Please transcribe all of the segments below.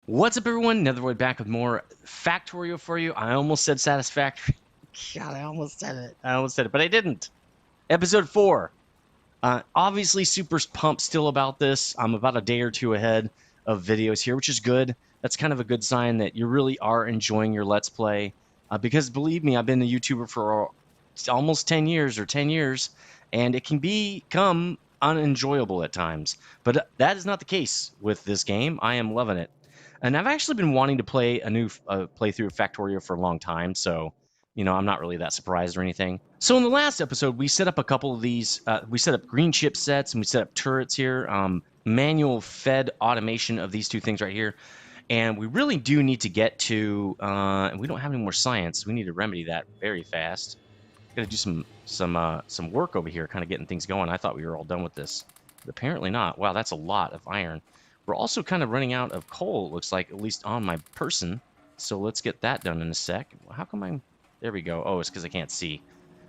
What's up, everyone? Netherwood back with more Factorio for you. I almost said satisfactory. God, I almost said it, but I didn't. Episode 4. Obviously, super pumped still about this. I'm about a day or two ahead of videos here, which is good. That's kind of a good sign that you really are enjoying your Let's Play. Because believe me, I've been a YouTuber for almost 10 years or 10 years, and it can become unenjoyable at times. But that is not the case with this game. I am loving it. And I've actually been wanting to play a new playthrough of Factorio for a long time, so I'm not really that surprised or anything. So in the last episode, we set up a couple of these. We set up green chip sets and we set up turrets here. Manual fed automation of these two things right here. And we really do need to get to, and we don't have any more science. We need to remedy that very fast. Got to do some work over here, kind of getting things going. I thought we were all done with this, but apparently not. Wow, that's a lot of iron. We're also kind of running out of coal, it looks like, at least on my person. So let's get that done in a sec. How come I'm... There we go. Oh, it's because I can't see.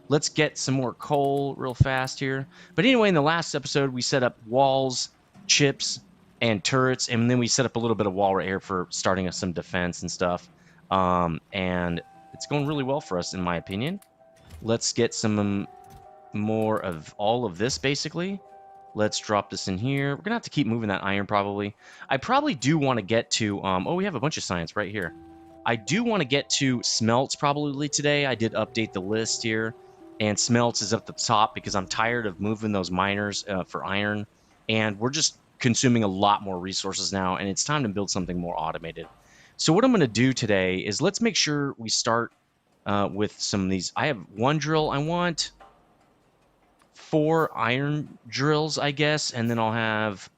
Let's get some more coal real fast here. But anyway, in the last episode, we set up walls, chips, and turrets. And then we set up a little bit of wall right here for starting us some defense and stuff. And it's going really well for us, in my opinion. Let's get some more of all of this, basically. Let's drop this in here. We're going to have to keep moving that iron, probably. I probably do want to get to... oh, we have a bunch of science right here. I do want to get to smelts probably today. I did update the list here. And smelts is at the top because I'm tired of moving those miners for iron. And we're just consuming a lot more resources now. And it's time to build something more automated. So what I'm going to do today is let's make sure we start with some of these. I have one drill. I want 4 iron drills, I guess, and then I'll have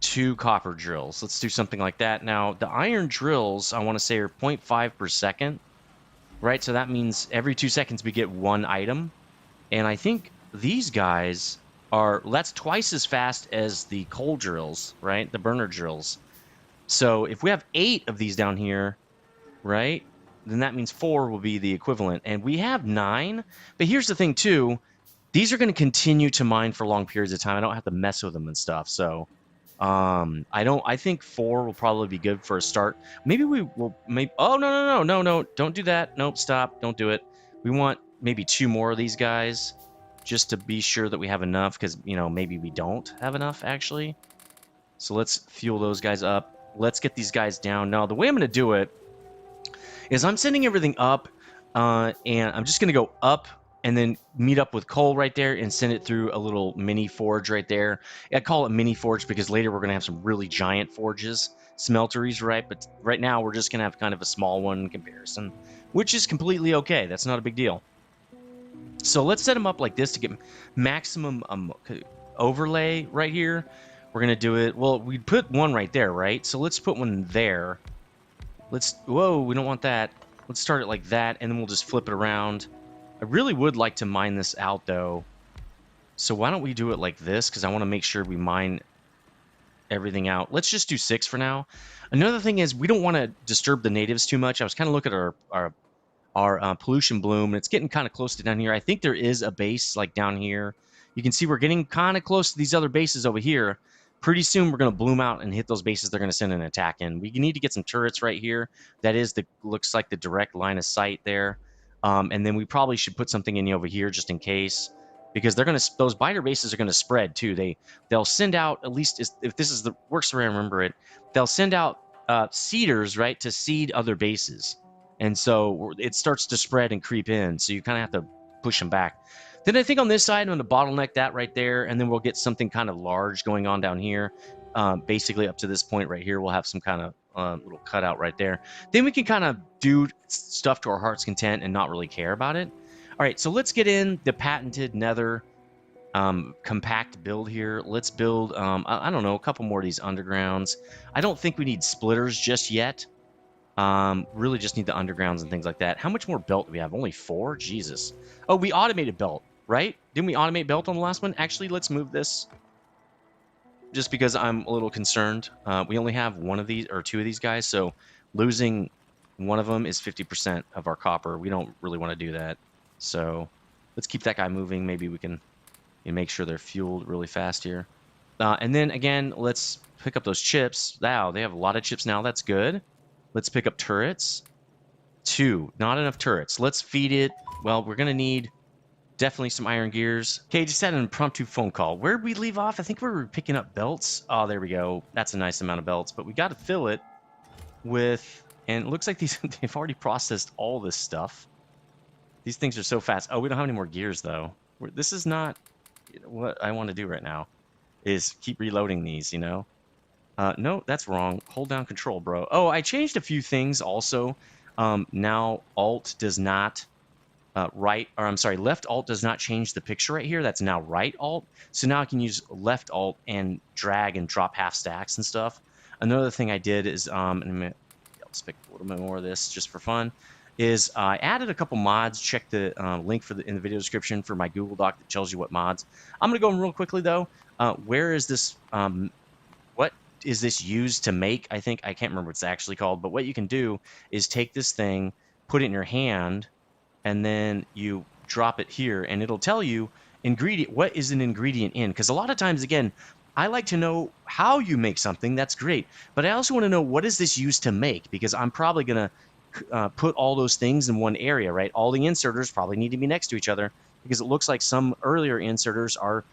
2 copper drills. Let's do something like that. Now, the iron drills, I want to say, are 0.5 per second, right? So that means every 2 seconds we get 1 item. And I think these guys are, that's twice as fast as the coal drills, right? The burner drills. So if we have 8 of these down here, right, then that means 4 will be the equivalent. And we have 9. But here's the thing, too. These are going to continue to mine for long periods of time. I don't have to mess with them and stuff. So I think 4 will probably be good for a start. Maybe we will... Oh, no. Don't do that. Nope, stop. Don't do it. We want maybe 2 more of these guys just to be sure that we have enough because, maybe we don't have enough, actually. So let's fuel those guys up. Let's get these guys down. Now, the way I'm going to do it is I'm sending everything up, and I'm just going to go up and then meet up with coal right there and send it through a little mini forge right there. I call it mini forge because later we're going to have some really giant forges, smelteries, right? But right now we're just going to have kind of a small one in comparison, which is completely okay. That's not a big deal. So let's set them up like this to get maximum overlay right here. We're going to do it. Well, we put one right there, right? So let's put one there. Whoa, we don't want that. Let's start it like that, and then we'll just flip it around. I really would like to mine this out, though. So why don't we do it like this? Because I want to make sure we mine everything out. Let's just do 6 for now. Another thing is we don't want to disturb the natives too much. I was kind of looking at our pollution bloom, and it's getting kind of close to down here. I think there is a base like down here. You can see we're getting kind of close to these other bases over here. Pretty soon we're going to bloom out and hit those bases they're going to send an attack in. We need to get some turrets right here. That is looks like the direct line of sight there. And then we probably should put something in over here just in case, because they're going to, those biter bases are going to spread too. They'll send out, at least if this is the works the way I remember it, they'll send out seeders, right, to seed other bases. And so it starts to spread and creep in. So you kind of have to push them back. Then I think on this side, I'm going to bottleneck that right there, and then we'll get something kind of large going on down here. Basically up to this point right here, we'll have some kind of little cutout right there. Then we can kind of do stuff to our heart's content and not really care about it. All right, so let's get in the patented nether compact build here. Let's build, I don't know, a couple more of these undergrounds. I don't think we need splitters just yet. Really just need the undergrounds and things like that. How much more belt do we have? Only 4? Jesus. Oh, we automated belt, right? Didn't we automate belt on the last one? Actually, let's move this just because I'm a little concerned. We only have 1 of these or 2 of these guys, so losing one of them is 50% of our copper. We don't really want to do that. So let's keep that guy moving. Maybe we can make sure they're fueled really fast here. And then again, let's pick up those chips. Wow, they have a lot of chips now. That's good. Let's pick up turrets. 2. Not enough turrets. Let's feed it. Well, we're going to need definitely some iron gears. Okay, just had an impromptu phone call. Where did we leave off? I think we were picking up belts. Oh, there we go. That's a nice amount of belts. But we got to fill it with... And it looks like they've already processed all this stuff. These things are so fast. Oh, we don't have any more gears, though. This is not what I want to do right now, is keep reloading these, you know? No, that's wrong. Hold down control, bro. Oh, I changed a few things also. Now alt does not left alt does not change the picture right here. That's now right alt. So now I can use left alt and drag and drop half stacks and stuff. Another thing I did is, let's pick a little bit more of this just for fun, is I added a couple mods. Check the link in the video description for my Google Doc that tells you what mods. I'm going to go real quickly, though. Where is this, what is this used to make? I can't remember what it's actually called, but what you can do is take this thing, put it in your hand, and then you drop it here, and it'll tell you what is an ingredient in. Because a lot of times, again, I like to know how you make something. That's great. But I also want to know what is this used to make, because I'm probably going to put all those things in one area, right? All the inserters probably need to be next to each other, because it looks like some earlier inserters are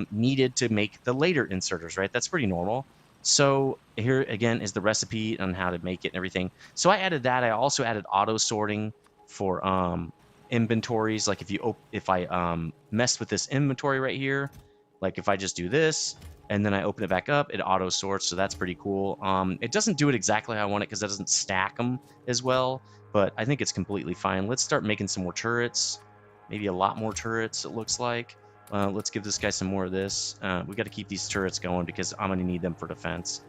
needed to make the later inserters, right? That's pretty normal. So here, again, is the recipe on how to make it and everything. So I added that. I also added auto sorting for inventories. Like if I mess with this inventory right here, like if I just do this and then I open it back up, it auto sorts. So that's pretty cool. It doesn't do it exactly how I want it because it doesn't stack them as well, but I think it's completely fine. Let's start making some more turrets, maybe a lot more turrets. It looks like. Let's give this guy some more of this. We got to keep these turrets going because I'm going to need them for defense.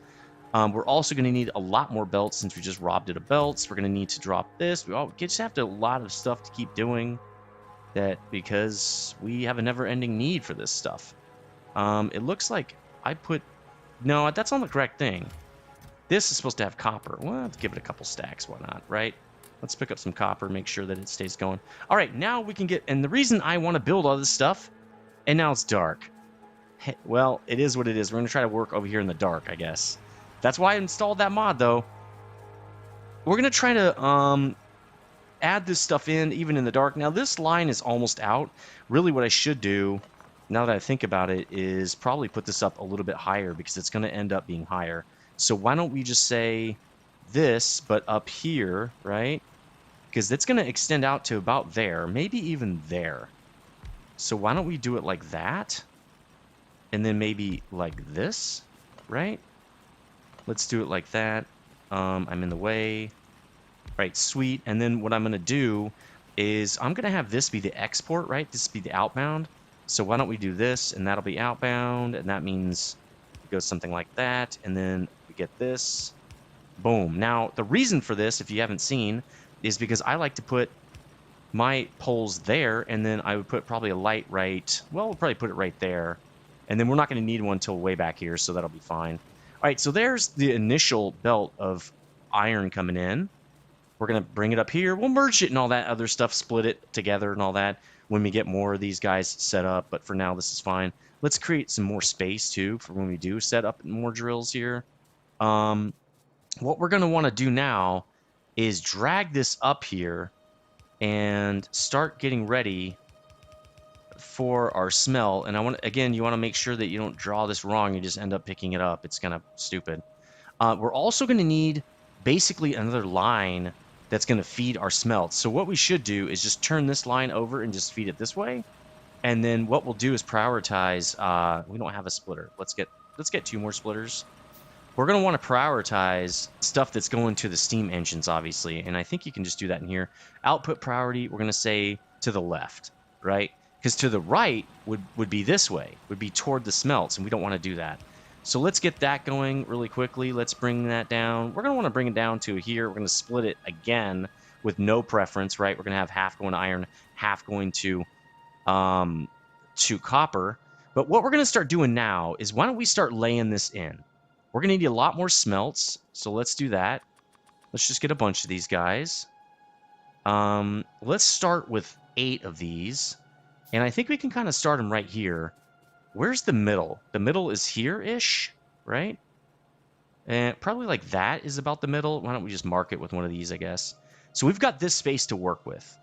We're also going to need a lot more belts since we just robbed it of belts. We're going to need to drop this. We just have a lot of stuff to keep doing that because we have a never-ending need for this stuff. It looks like I put... No, that's on the correct thing. This is supposed to have copper. Well, let's give it a couple stacks. Why not, right? Let's pick up some copper, make sure that it stays going. All right, now we can get... And the reason I want to build all this stuff... And now it's dark. Well, it is what it is. We're going to try to work over here in the dark, I guess. That's why I installed that mod, though. We're going to try to add this stuff in, even in the dark. Now, this line is almost out. Really, what I should do, now that I think about it, is probably put this up a little bit higher because it's going to end up being higher. So why don't we just say this, but up here, right? Because it's going to extend out to about there, maybe even there. So why don't we do it like that? And then maybe like this, right? Let's do it like that. I'm in the way. Right, sweet. And then what I'm going to do is I'm going to have this be the export, right? This be the outbound. So why don't we do this, and that'll be outbound, and that means it goes something like that. And then we get this. Boom. Now, the reason for this, if you haven't seen, is because I like to put my poles there, and then I would put probably a light right... Well, we'll probably put it right there. And then we're not going to need one until way back here, so that'll be fine. All right, so there's the initial belt of iron coming in. We're going to bring it up here. We'll merge it and all that other stuff, split it together and all that when we get more of these guys set up. But for now, this is fine. Let's create some more space, too, for when we do set up more drills here. What we're going to want to do now is drag this up here and start getting ready for our smelt. And I want, again, you want to make sure that you don't draw this wrong. You just end up picking it up. It's kind of stupid. We're also going to need basically another line that's going to feed our smelt. So what we should do is just turn this line over and just feed it this way. And then what we'll do is prioritize. We don't have a splitter. Let's get 2 more splitters. We're going to want to prioritize stuff that's going to the steam engines, obviously. And I think you can just do that in here. Output priority, we're going to say to the left, right? Because to the right would be this way, would be toward the smelts, and we don't want to do that. So let's get that going really quickly. Let's bring that down. We're going to want to bring it down to here. We're going to split it again with no preference, right? We're going to have half going to iron, half going to copper. But what we're going to start doing now is why don't we start laying this in? We're going to need a lot more smelts, so let's do that. Let's just get a bunch of these guys. Let's start with 8 of these. And I think we can kind of start them right here Where's the middle? The middle is here-ish, right? And probably like that is about the middle. Why don't we just mark it with one of these, I guess? So we've got this space to work with.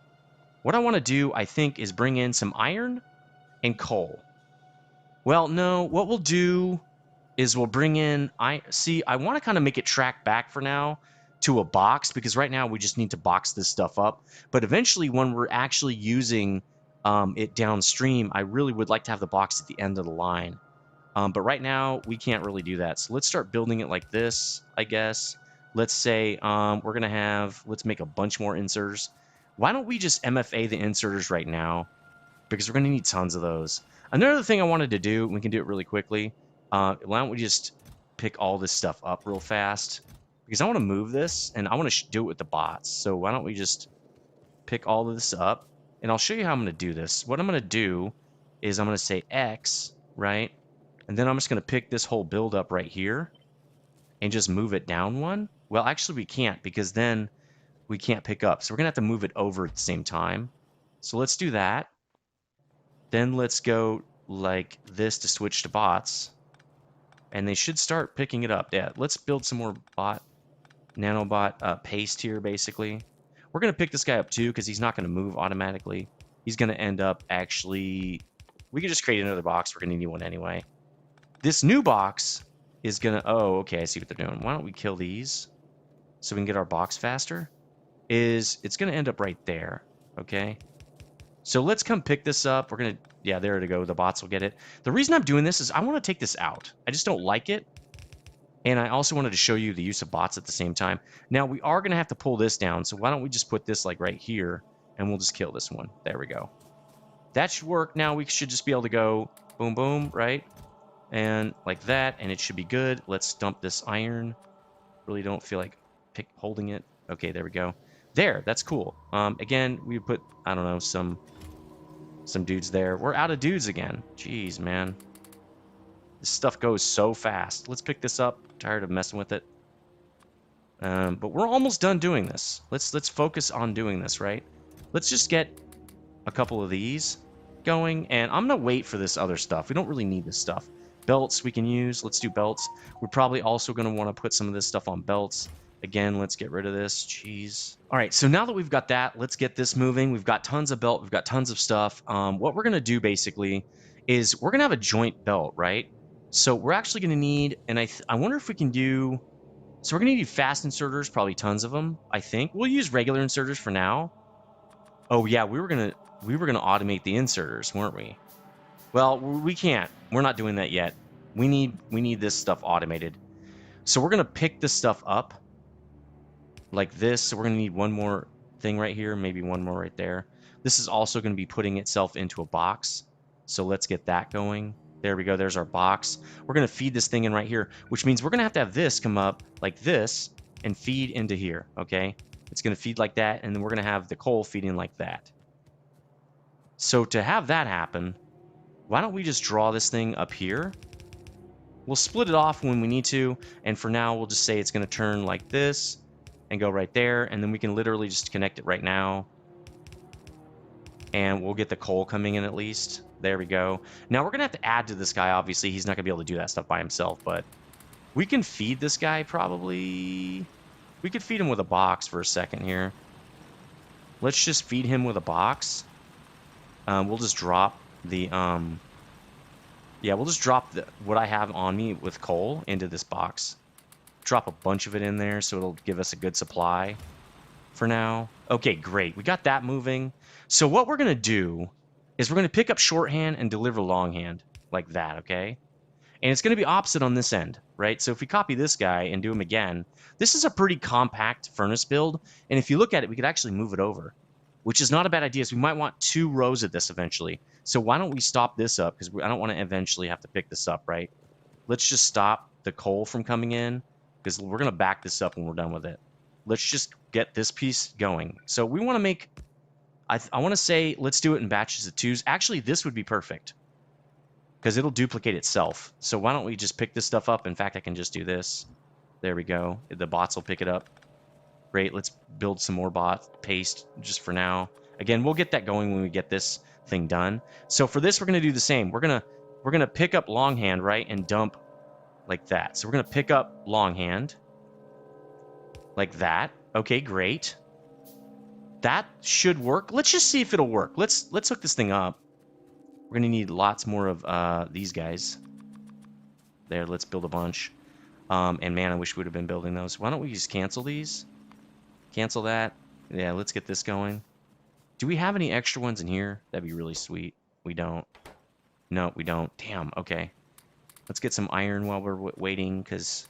What I want to do, I think, is bring in some iron and coal. Well, no, what we'll do is we'll bring in... I want to kind of make it track back for now to a box, because right now we just need to box this stuff up. But eventually, when we're actually using it downstream, I really would like to have the box at the end of the line. But right now, we can't really do that. So let's start building it like this, I guess. Let's say we're going to have... Let's make a bunch more inserters. Why don't we just MFA the inserters right now? Because we're going to need tons of those. Another thing I wanted to do, we can do it really quickly. Why don't we just pick all this stuff up real fast? Because I want to move this, and I want to do it with the bots. So why don't we just pick all of this up? And I'll show you how I'm going to do this. What I'm going to do is I'm going to say X, right? And then I'm just going to pick this whole build up right here and just move it down one. Well, actually, we can't, because then we can't pick up. So we're going to have to move it over at the same time. So let's do that. Then let's go like this to switch to bots. And they should start picking it up. Yeah, let's build some more nanobot paste here, basically. We're going to pick this guy up too, because he's not going to move automatically. He's going to end up actually... We can just create another box. We're going to need one anyway. This new box is going to... Oh, okay, I see what they're doing. Why don't we kill these so we can get our box faster? It's going to end up right there, okay? So let's come pick this up. We're going to... Yeah, there to go. The bots will get it. The reason I'm doing this is I want to take this out. I just don't like it. And I also wanted to show you the use of bots at the same time. Now, we are going to have to pull this down. So why don't we just put this like right here, and we'll just kill this one. There we go. That should work. Now we should just be able to go boom, boom, right? And like that, and it should be good. Let's dump this iron. Really don't feel like holding it. Okay, there we go. There, that's cool. Again, we put, I don't know, some dudes there. We're out of dudes again. Jeez, man. This stuff goes so fast. Let's pick this up. Tired of messing with it. But we're almost done doing this. Let's focus on doing this, right? Let's just get a couple of these going, and I'm gonna wait for this other stuff. We don't really need this stuff. Belts we can use. Let's do belts. We're probably also gonna want to put some of this stuff on belts. Again, let's get rid of this. Jeez. All right, so now that we've got that, let's get this moving. We've got tons of belt. We've got tons of stuff. What we're gonna do basically is we're gonna have a joint belt, right? So we're actually gonna need, and I wonder if we can do. So we're gonna need fast inserters, probably tons of them. I think we'll use regular inserters for now. Oh yeah, we were gonna automate the inserters, weren't we? Well, we can't. We're not doing that yet. We need this stuff automated. So we're gonna pick this stuff up like this. So we're gonna need one more thing right here, maybe one more right there. This is also gonna be putting itself into a box. So let's get that going. There we go. There's our box. We're gonna feed this thing in right here, which means we're gonna have to have this come up like this and feed into here. Okay. It's going to feed like that, and then we're going to have the coal feeding like that. So to have that happen, why don't we just draw this thing up here? We'll split it off when we need to, and for now, we'll just say it's going to turn like this and go right there, and then we can literally just connect it right now. And we'll get the coal coming in at least. There we go. Now, we're going to have to add to this guy, obviously. He's not going to be able to do that stuff by himself, but we can feed this guy probably... We could feed him with a box for a second here. Let's just feed him with a box. We'll just drop the we'll just drop what I have on me with coal into this box. Drop a bunch of it in there so it'll give us a good supply for now. Okay, great. We got that moving. So what we're gonna do is we're gonna pick up shorthand and deliver longhand like that, okay? And it's going to be opposite on this end, right? So if we copy this guy and do him again, this is a pretty compact furnace build. And if you look at it, we could actually move it over, which is not a bad idea. So we might want 2 rows of this eventually. So why don't we stop this up? Because I don't want to eventually have to pick this up, right? Let's just stop the coal from coming in, because we're going to back this up when we're done with it. Let's just get this piece going. So we want to make, I want to say, let's do it in batches of 2s. Actually, this would be perfect, because it'll duplicate itself. So why don't we just pick this stuff up? In fact, I can just do this. There we go. The bots will pick it up. Great. Let's build some more bot paste just for now. Again, we'll get that going when we get this thing done. So for this, we're going to do the same. We're going to we're going to pick up longhand, right, and dump like that. So we're going to pick up longhand like that. Okay, great. That should work. Let's just see if it'll work. Let's hook this thing up. We're going to need lots more of these guys. There, let's build a bunch. And man, I wish we would have been building those. Why don't we just cancel these? Cancel that. Yeah, let's get this going. Do we have any extra ones in here? That'd be really sweet. We don't. No, we don't. Damn, okay. Let's get some iron while we're waiting, because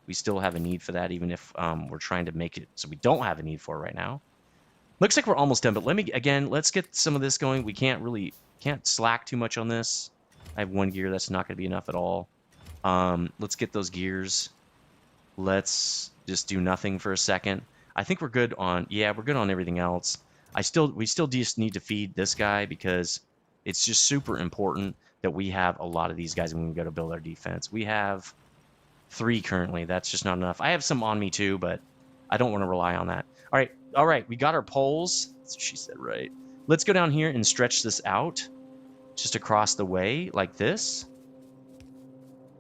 we still have a need for that, even if we're trying to make it so we don't have a need for it right now. Looks like we're almost done, but let's get some of this going. We can't slack too much on this. I have one gear. That's not going to be enough at all. Let's get those gears. Let's just do nothing for a second. I think we're good on, yeah, we're good on everything else. We still just need to feed this guy, because it's just super important that we have a lot of these guys when we go to build our defense. We have 3 currently. That's just not enough. I have some on me too, but I don't want to rely on that. All right, we got our poles. That's what she said, right? Let's go down here and stretch this out just across the way like this.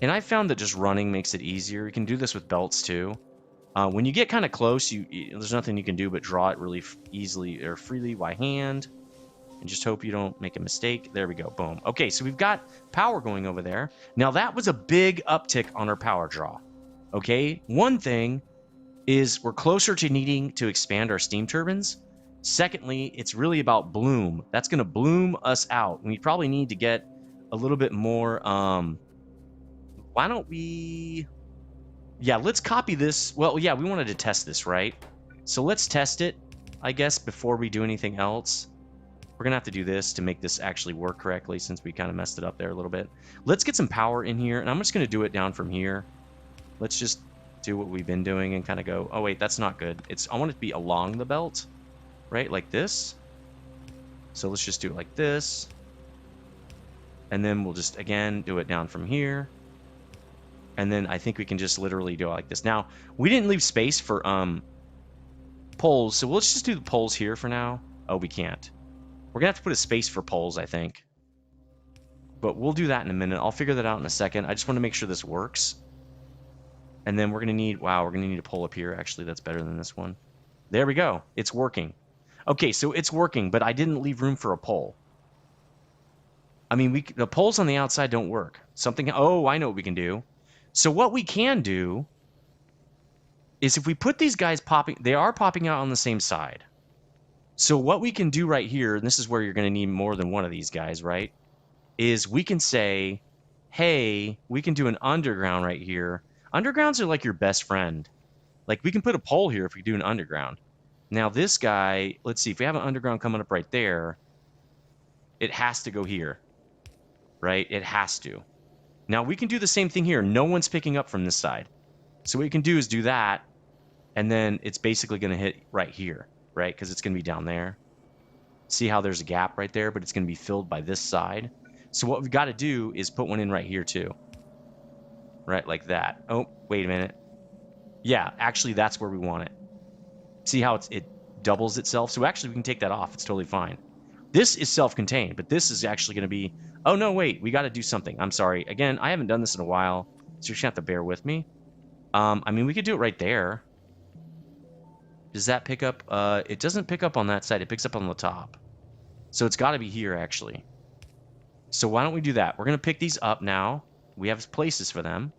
And I found that just running makes it easier. You can do this with belts too. When you get kind of close, there's nothing you can do but draw it really easily or freely by hand. And just hope you don't make a mistake. There we go. Boom. Okay, so we've got power going over there. Now, that was a big uptick on our power draw. Okay, one thing is we're closer to needing to expand our steam turbines. Secondly, it's really about bloom. That's going to bloom us out. We probably need to get a little bit more... why don't we... Yeah, let's copy this. Well, yeah, we wanted to test this, right? So let's test it, I guess, before we do anything else. We're going to have to do this to make this actually work correctly, since we kind of messed it up there a little bit. Let's get some power in here, and I'm just going to do it down from here. Let's just do what we've been doing and kind of go, oh, wait, that's not good. I want it to be along the belt, right? Like this. So let's just do it like this. And then we'll just, again, do it down from here. And then I think we can just literally do it like this. Now, we didn't leave space for poles, so let's just do the poles here for now. Oh, we can't. We're going to have to put a space for poles, I think. But we'll do that in a minute. I'll figure that out in a second. I just want to make sure this works. And then we're going to need... Wow, we're going to need a pole up here. Actually, that's better than this one. There we go. It's working. Okay, so it's working, but I didn't leave room for a pole. I mean, the poles on the outside don't work. Oh, I know what we can do. So what we can do is if we put these guys popping... They are popping out on the same side. So what we can do right here, and this is where you're going to need more than one of these guys, right? Is we can say, hey, we can do an underground right here. Undergrounds are like your best friend. Like, we can put a pole here if we do an underground. Now, this guy, let's see, if we have an underground coming up right there, it has to go here, right? It has to. Now, we can do the same thing here. No one's picking up from this side. So what you can do is do that, and then it's basically going to hit right here, right? Because it's going to be down there. See how there's a gap right there, but it's going to be filled by this side. So what we've got to do is put one in right here too. Right, like that. Oh, wait a minute. Yeah, actually, that's where we want it. See how it doubles itself? So actually, we can take that off. It's totally fine. This is self-contained, but this is actually going to be... Oh, no, wait. We got to do something. I'm sorry. Again, I haven't done this in a while, so you're just going to have to bear with me. I mean, we could do it right there. Does that pick up? It doesn't pick up on that side. It picks up on the top. So it's got to be here, actually. So why don't we do that? We're going to pick these up now. We have places for them.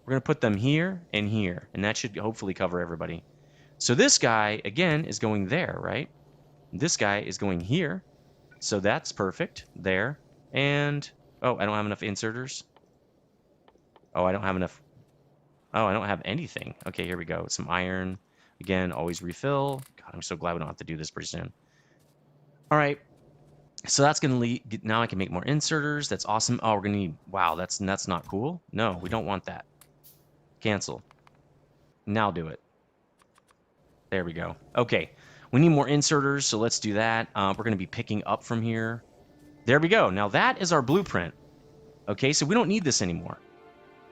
We're going to put them here and here, and that should hopefully cover everybody. So this guy, again, is going there, right? This guy is going here. So that's perfect. There. And, oh, I don't have enough inserters. Oh, I don't have enough. Oh, I don't have anything. Okay, here we go. Some iron. Again, always refill. God, I'm so glad we don't have to do this pretty soon. All right. So that's going to lead... Now I can make more inserters. That's awesome. Oh, we're going to need... Wow, that's not cool. No, we don't want that. Cancel. Now do it. There we go. Okay. We need more inserters, so let's do that. We're going to be picking up from here. There we go. Now that is our blueprint. Okay, so we don't need this anymore.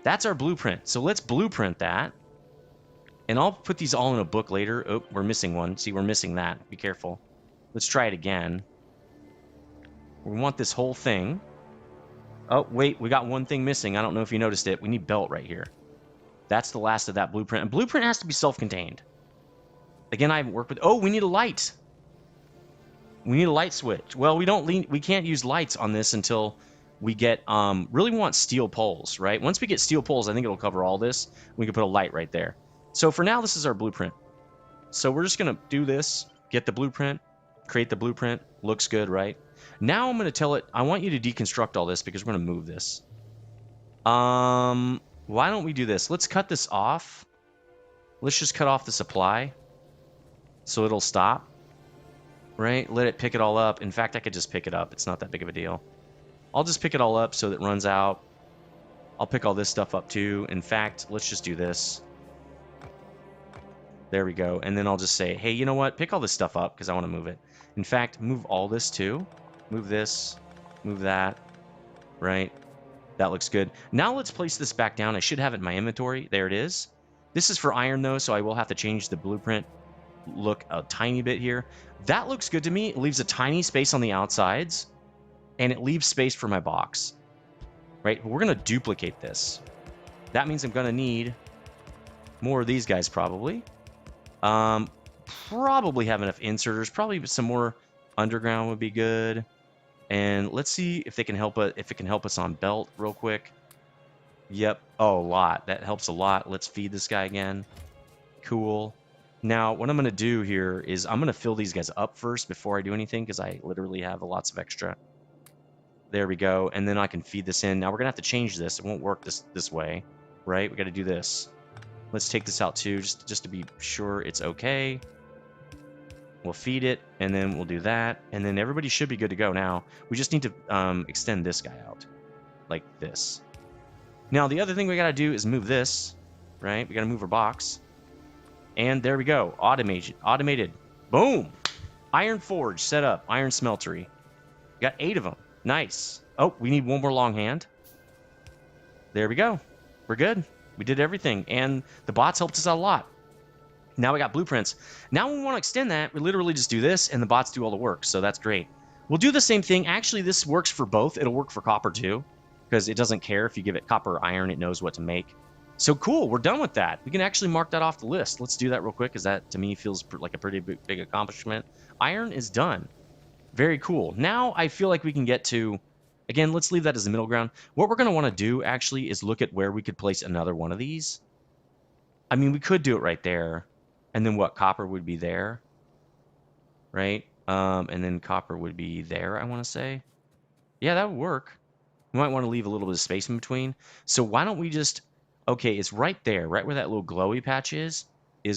That's our blueprint. So let's blueprint that. And I'll put these all in a book later. Oh, we're missing one. See, we're missing that. Be careful. Let's try it again. We want this whole thing. Oh, wait, we got one thing missing. I don't know if you noticed it. We need belt right here. That's the last of that blueprint. And blueprint has to be self-contained. Again, I haven't worked with... Oh, we need a light. We need a light switch. Well, we can't use lights on this until we get... really want steel poles, right? Once we get steel poles, I think it'll cover all this. We can put a light right there. So for now, this is our blueprint. So we're just going to do this, get the blueprint, create the blueprint. Looks good, right? Now I'm going to tell it, I want you to deconstruct all this because we're going to move this. Why don't we do this? Let's cut this off. Let's just cut off the supply so it'll stop, right? Let it pick it all up. In fact, I could just pick it up. It's not that big of a deal. I'll just pick it all up so that it runs out. I'll pick all this stuff up too. In fact, let's just do this. There we go. And then I'll just say, hey, you know what? Pick all this stuff up because I want to move it. In fact, move all this too. Move this, move that, right? That looks good. Now let's place this back down. I should have it in my inventory. There it is. This is for iron though, so I will have to change the blueprint look a tiny bit here. That looks good to me. It leaves a tiny space on the outsides, and it leaves space for my box, right? We're going to duplicate this. That means I'm going to need more of these guys probably. Probably have enough inserters. Probably some more underground would be good. And let's see if they can help us. If it can help us on belt real quick. Yep. Oh, a lot. That helps a lot. Let's feed this guy again. Cool. Now, what I'm going to do here is I'm going to fill these guys up first before I do anything because I literally have lots of extra. There we go. And then I can feed this in. Now, we're going to have to change this. It won't work this way, right? We got to do this. Let's take this out too, just to be sure it's okay. We'll feed it, and then we'll do that. And then everybody should be good to go now. We just need to extend this guy out like this. Now, the other thing we got to do is move this, right? We got to move our box. And there we go. Automated. Boom. Iron forge set up. Iron smeltery. Got 8 of them. Nice. Oh, we need one more long hand. There we go. We're good. We did everything. And the bots helped us out a lot. Now we got blueprints. Now when we want to extend that, we literally just do this, and the bots do all the work. So that's great. We'll do the same thing. Actually, this works for both. It'll work for copper too, because it doesn't care if you give it copper or iron. It knows what to make. So cool. We're done with that. We can actually mark that off the list. Let's do that real quick, because that, to me, feels like a pretty big accomplishment. Iron is done. Very cool. Now I feel like we can get to... Again, let's leave that as the middle ground. What we're going to want to do, actually, is look at where we could place another one of these. I mean, we could do it right there. And then what? Copper would be there. Right? And then copper would be there, I want to say. Yeah, that would work. We might want to leave a little bit of space in between. So why don't we just... Okay, it's right there. Right where that little glowy patch is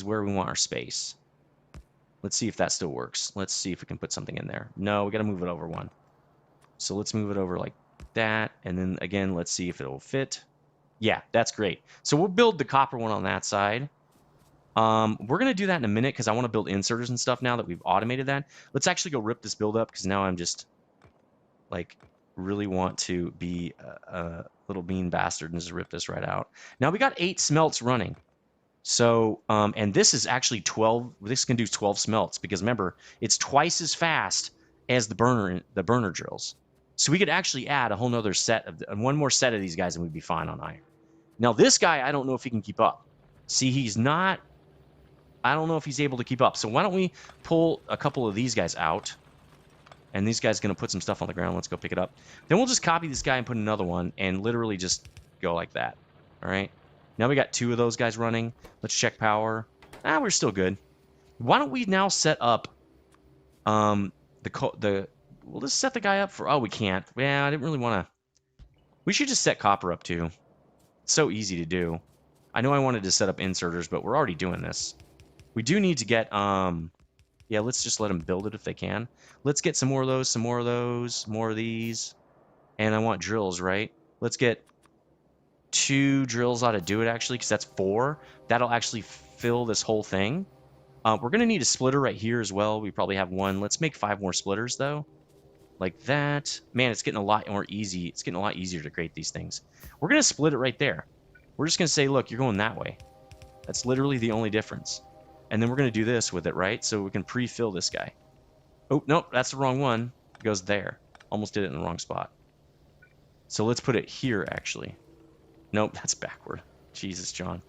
where we want our space. Let's see if that still works. Let's see if we can put something in there. No, we got to move it over one. So let's move it over like that. And then again, let's see if it'll fit. Yeah, that's great. So we'll build the copper one on that side. We're going to do that in a minute because I want to build inserters and stuff now that we've automated that. Let's actually go rip this build up because now I'm just like really want to be a little mean bastard and just rip this right out. Now we got 8 smelts running. So, and this is actually 12. This can do 12 smelts because remember, it's twice as fast as the burner drills. So we could actually add a whole nother set of one more set of these guys and we'd be fine on iron. Now this guy, I don't know if he can keep up. See, he's not, I don't know if he's able to keep up. So why don't we pull a couple of these guys out? And these guys going to put some stuff on the ground. Let's go pick it up. Then we'll just copy this guy and put another one and literally just go like that. All right. Now we got 2 of those guys running. Let's check power. We're still good. Why don't we now set up we'll just set the guy up for... Oh, we can't. Yeah, I didn't really want to... We should just set copper up too. It's so easy to do. I know I wanted to set up inserters, but we're already doing this. We do need to get... Yeah, let's just let them build it if they can. Let's get some more of those, some more of those, more of these. And I want drills, right? Let's get 2 drills ought to do it, actually, because that's 4. That'll actually fill this whole thing. We're going to need a splitter right here as well. We probably have 1. Let's make 5 more splitters, though. Like that. Man, it's getting a lot more easy. It's getting a lot easier to create these things. We're going to split it right there. We're just going to say, look, you're going that way. That's literally the only difference. And then we're going to do this with it, right? So we can pre-fill this guy. Oh, nope, that's the wrong one. It goes there. Almost did it in the wrong spot. So let's put it here, actually. Nope, that's backward. Jesus, John.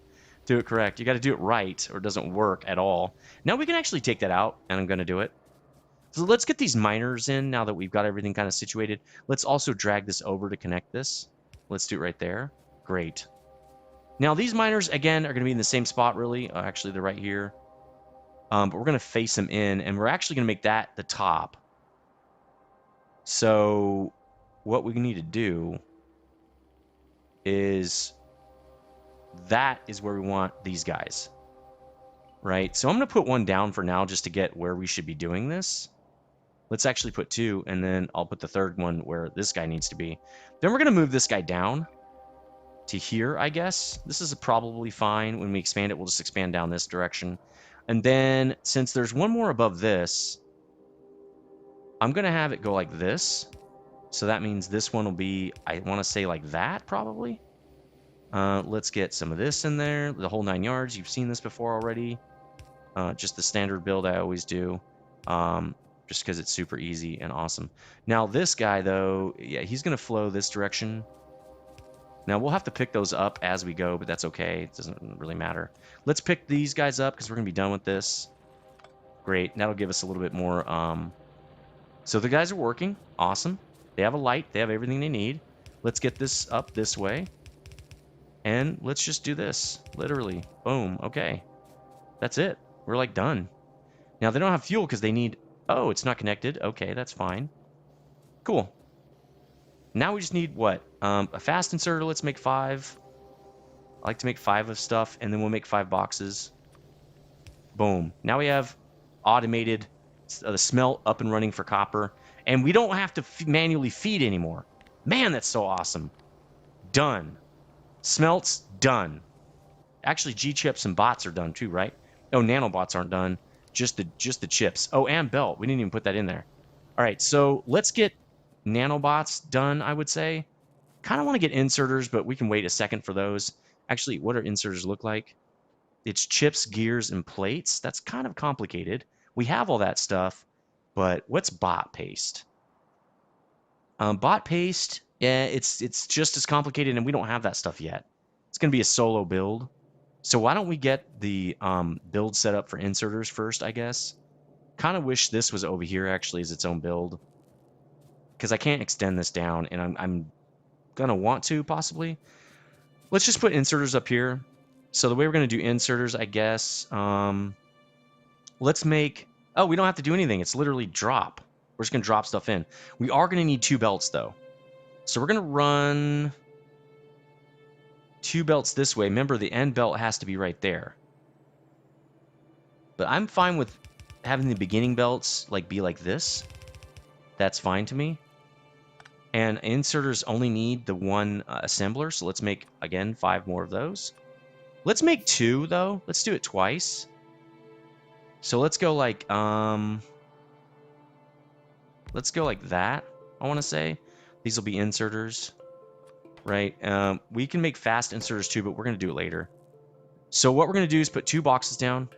Do it correct. You got to do it right, or it doesn't work at all. Now we can actually take that out, and I'm going to do it. So let's get these miners in now that we've got everything kind of situated. Let's also drag this over to connect this. Let's do it right there. Great. Now these miners, again, are going to be in the same spot, really. Actually, they're right here. But we're going to face them in, and we're actually going to make that the top. So what we need to do is that is where we want these guys. Right? So I'm going to put one down for now just to get where we should be doing this. Let's actually put two, and then I'll put the third one where this guy needs to be. Then we're going to move this guy down to here, I guess. This is probably fine. When we expand it, we'll just expand down this direction. And then, since there's one more above this, I'm going to have it go like this. So that means this one will be, I want to say like that, probably. Let's get some of this in there. The whole 9 yards. You've seen this before already. Just the standard build I always do. Just because it's super easy and awesome. Now this guy, though, yeah, he's going to flow this direction. Now we'll have to pick those up as we go, but that's okay. It doesn't really matter. Let's pick these guys up because we're going to be done with this. Great. That'll give us a little bit more. So the guys are working. Awesome. They have a light. They have everything they need. Let's get this up this way. And let's just do this. Literally. Boom. Okay. That's it. We're like done. Now they don't have fuel because they need... Oh, it's not connected. Okay, that's fine. Cool. Now we just need what? A fast inserter. Let's make 5. I like to make 5 of stuff, and then we'll make 5 boxes. Boom. Now we have automated the smelt up and running for copper, and we don't have to manually feed anymore. Man, that's so awesome. Done. Smelts done. Actually, G-chips and bots are done too, right? Oh, nanobots aren't done. Just the chips. Oh, and belt. We didn't even put that in there. All right, so let's get nanobots done, I would say. Kind of want to get inserters, but we can wait a second for those. Actually, what do inserters look like? It's chips, gears, and plates. That's kind of complicated. We have all that stuff, but what's bot paste? Bot paste, yeah, it's just as complicated, and we don't have that stuff yet. It's going to be a solo build. So why don't we get the build set up for inserters first, I guess? Kind of wish this was over here, actually, as its own build. Because I can't extend this down, and I'm going to want to, possibly. Let's just put inserters up here. So the way we're going to do inserters, I guess, let's make... Oh, we don't have to do anything. It's literally drop. We're just going to drop stuff in. We are going to need 2 belts, though. So we're going to run 2 belts this way. Remember, the end belt has to be right there. But I'm fine with having the beginning belts be like this. That's fine to me. And inserters only need the 1 assembler. So let's make, again, 5 more of those. Let's make 2, though. Let's do it twice. So let's go like that, I want to say. These will be inserters, right? We can make fast inserters too, but we're going to do it later. So what we're going to do is put 2 boxes down.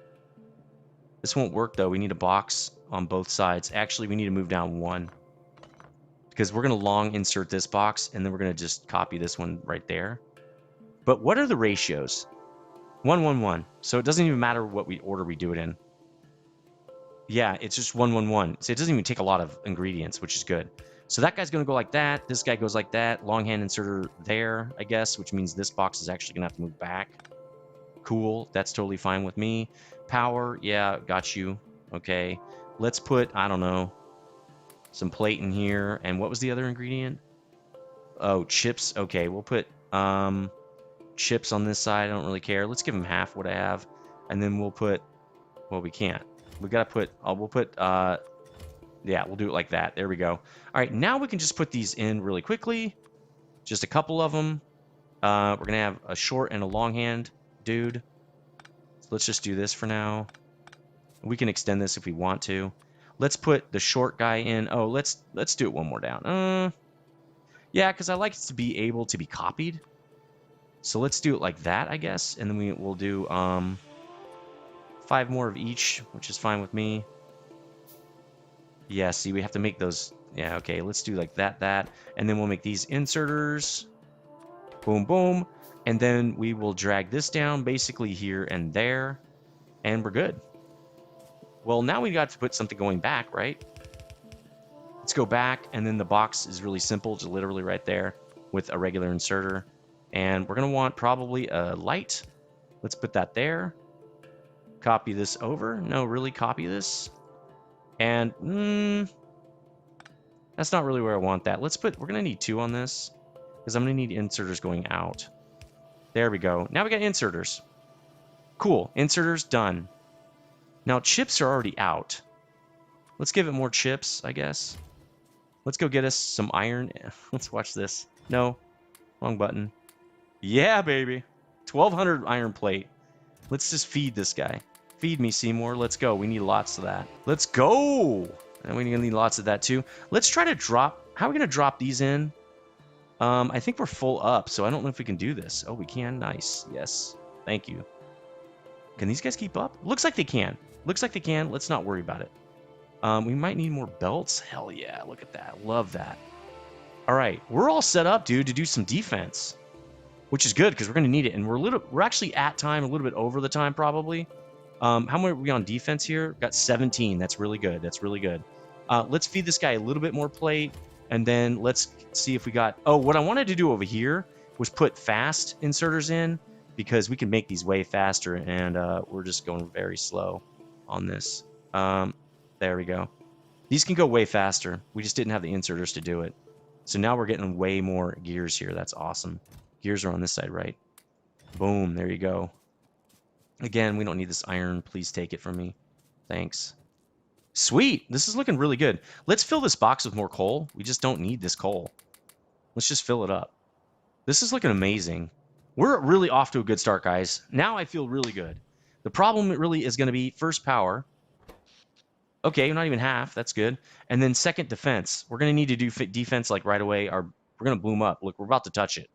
This won't work, though. We need a box on both sides. Actually, we need to move down 1. Because we're going to long insert this box, and then we're going to just copy this one right there. But what are the ratios? 1, 1, 1. So it doesn't even matter what order we do it in. Yeah, it's just 1, 1, 1. So it doesn't even take a lot of ingredients, which is good. So that guy's going to go like that. This guy goes like that. Longhand inserter there, I guess, which means this box is actually going to have to move back. Cool. That's totally fine with me. Power. Yeah, got you. Okay. Let's put, I don't know, some plate in here. And what was the other ingredient? Oh, chips. Okay, we'll put chips on this side. I don't really care. Let's give him half what I have. And then we'll put, well, we can't. We got to put, we'll put, yeah, we'll do it like that. There we go. All right, now we can just put these in really quickly. Just a couple of them. We're going to have a short and a longhand dude. So let's just do this for now. We can extend this if we want to. Let's put the short guy in. Oh, let's do it one more down. Yeah, because I like it to be able to be copied. So let's do it like that, I guess. And then we'll do 5 more of each, which is fine with me. Yeah, see, we have to make those Yeah, okay, let's do like that. And then we'll make these inserters. Boom, boom. And then we will drag this down basically here and there. And we're good. Well, now we got to put something going back, right? Let's go back, and then the box is really simple, just literally right there with a regular inserter. And we're going to want probably a light. Let's put that there. Copy this over. No, really copy this. And that's not really where I want that. We're going to need 2 on this because I'm going to need inserters going out. There we go. Now we got inserters. Cool. Inserters done. Now chips are already out. Let's give it more chips, I guess. Let's go get us some iron. Let's watch this. No. Wrong button. Yeah, baby. 1,200 iron plate. Let's just feed this guy. Feed me, Seymour. Let's go. We need lots of that. Let's go. And we're going to need lots of that, too. Let's try to drop... How are we going to drop these in? I think we're full up, so I don't know if we can do this. Oh, we can. Nice. Yes. Thank you. Can these guys keep up? Looks like they can. Looks like they can. Let's not worry about it. We might need more belts. Hell yeah. Look at that. Love that. All right. We're all set up, dude, to do some defense, which is good because we're going to need it. And we're actually at time, a little bit over the time probably. How many are we on defense here? Got 17. That's really good. That's really good. Let's feed this guy a little bit more plate. And then let's see if we got... Oh, what I wanted to do over here was put fast inserters in because we can make these way faster. And we're just going very slow on this. There we go. These can go way faster. We just didn't have the inserters to do it. So now we're getting way more gears here. That's awesome. Gears are on this side, right? Boom. There you go. Again, we don't need this iron. Please take it from me. Thanks. Sweet. This is looking really good. Let's fill this box with more coal. We just don't need this coal. Let's just fill it up. This is looking amazing. We're really off to a good start, guys. Now I feel really good. The problem really is going to be first power. Okay, not even half. That's good. And then second defense. We're going to need to do defense like right away. We're going to bloom up. Look, we're about to touch it.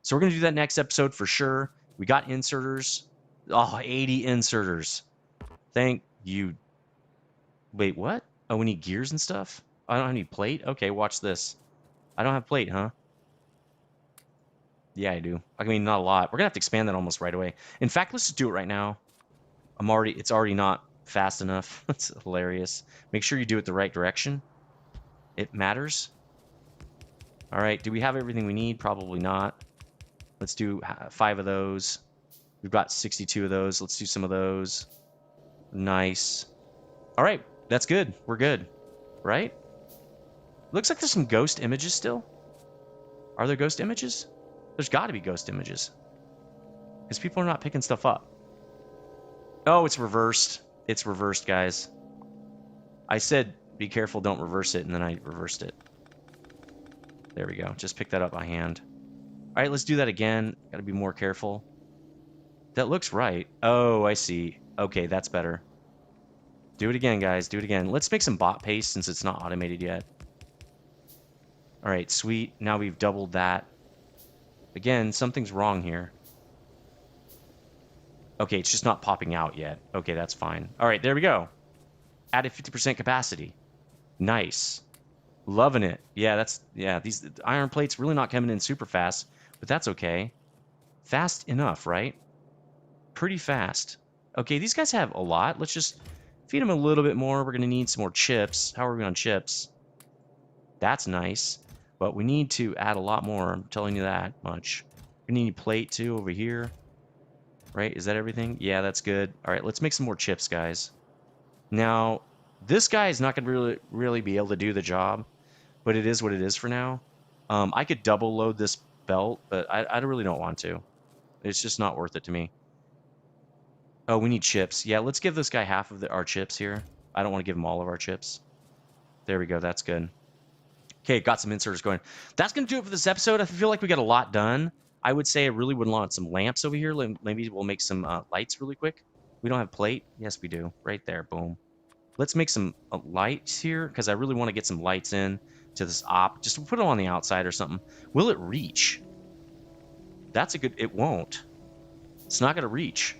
So we're going to do that next episode for sure. We got inserters. Oh, 80 inserters. Thank you. Wait, what? Oh, we need gears and stuff? I don't have any plate? Okay, watch this. I don't have plate, huh? Yeah, I do. I mean, not a lot. We're going to have to expand that almost right away. In fact, let's just do it right now. It's already not fast enough. That's hilarious. Make sure you do it the right direction. It matters. All right, do we have everything we need? Probably not. Let's do 5 of those. We've got 62 of those. Let's do some of those. Nice. All right, that's good. We're good, right? Looks like there's some ghost images still. Are there ghost images? There's got to be ghost images. Because people are not picking stuff up. Oh, it's reversed. It's reversed, guys. I said be careful, don't reverse it, and then I reversed it. There we go. Just pick that up by hand. All right, let's do that again. Got to be more careful. That looks right. Oh, I see. Okay, that's better. Do it again, guys. Do it again. Let's make some bot paste since it's not automated yet. All right, sweet. Now we've doubled that. Again, something's wrong here. Okay, it's just not popping out yet. Okay, that's fine. All right, there we go. Added 50% capacity. Nice. Loving it. Yeah, these iron plates really not coming in super fast, but that's okay. Fast enough, right? Pretty fast. Okay, these guys have a lot. Let's just feed them a little bit more. We're going to need some more chips. How are we on chips? That's nice. But we need to add a lot more. I'm telling you that much. We need plate too over here. Right? Is that everything? Yeah, that's good. All right, let's make some more chips, guys. Now, this guy is not going to really be able to do the job, but it is what it is for now. I could double load this belt, but I really don't want to. It's just not worth it to me. Oh, we need chips. Yeah, let's give this guy half of our chips here. I don't want to give him all of our chips. There we go. That's good. Okay, got some inserters going. That's going to do it for this episode. I feel like we got a lot done. I would say I really would want some lamps over here. Maybe we'll make some lights really quick. We don't have plate. Yes, we do. Right there. Boom. Let's make some lights here because I really want to get some lights in to this op. Just put it on the outside or something. Will it reach? That's a good... It won't. It's not going to reach.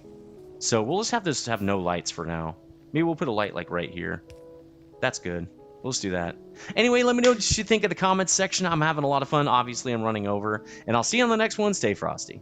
So we'll just have this have no lights for now. Maybe we'll put a light like right here. That's good. Let's do that. Anyway, let me know what you think in the comments section. I'm having a lot of fun. Obviously, I'm running over. And I'll see you on the next one. Stay frosty.